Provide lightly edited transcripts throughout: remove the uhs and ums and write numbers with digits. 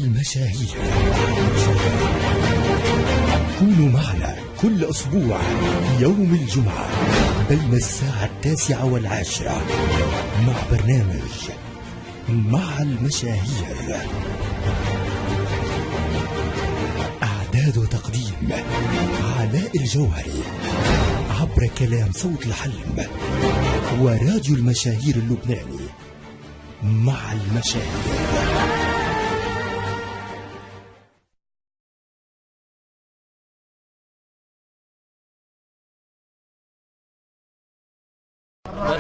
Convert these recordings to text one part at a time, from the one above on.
المشاهير. كونوا معنا كل أسبوع يوم الجمعة بين الساعة 9 و10 مع برنامج مع المشاهير. إعداد وتقديم علاء الجوهري عبر كلام صوت الحلم وراديو المشاهير اللبناني. مع المشاهير.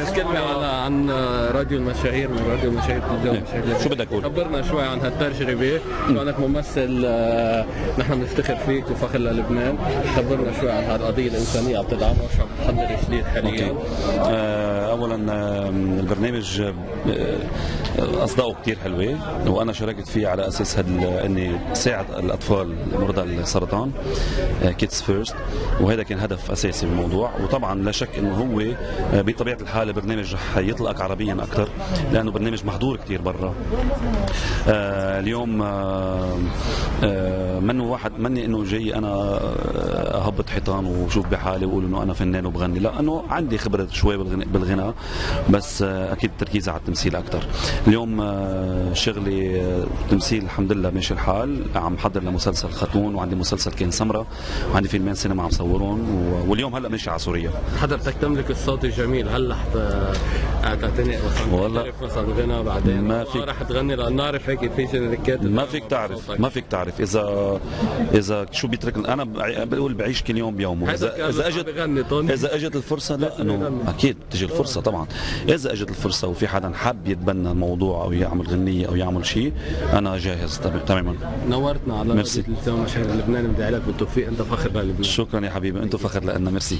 بس كلمة عن راديو المشاهير من راديو المشاهير المشاهير. شو بدك تقول؟ خبرنا شوي عن هالتجربة، كونك ممثل نحن بنفتخر فيك وفخر للبنان، خبرنا شوي عن هالقضية الإنسانية عم تدعمها وشو عم تحضر جديد حاليا. أولا البرنامج أصداؤه كتير حلوة وأنا شاركت فيه على أساس إني ساعد الأطفال مرضى السرطان كيدز فيرست، وهذا كان هدف أساسي بالموضوع. وطبعا لا شك إنه هو بطبيعة الحال برنامج رح يطلق عربيا أكثر لأنه برنامج محضور كتير برا. اليوم مني إنه جاي أنا أهبط حيطان وشوف بحالي وأقول إنه أنا فنان وبغني، لا، إنه عندي خبرة شوي بالغناء، بس أكيد التركيز على التمثيل أكثر. اليوم شغلي تمثيل الحمد لله ماشي الحال، عم بحضر لمسلسل خاتون وعندي مسلسل كان سمرة وعندي فيلمين سينما عم صورون، واليوم هلا ماشي على سوريا. حضرتك تملك الصوت الجميل، هل رح تعتنق والله مثلا غنى بعدين ما فيك رح تغني؟ لأن نعرف هيك في جنريكات ما فيك تعرف اذا شو بيترك. انا بقول بعيش كل يوم بيومه. اذا اجت الفرصه، لا انه اكيد تجي الفرصه طبعا. اذا اجت الفرصه وفي حدا حاب يتبنى الموضوع او يعمل غنيه او يعمل شيء، انا جاهز تماما. نورتنا على التلفزيون مشاهير لبنان، بدي لك بالتوفيق، انت فخر للبنان. شكرا يا حبيبي، انتم فخر لنا. ميرسي.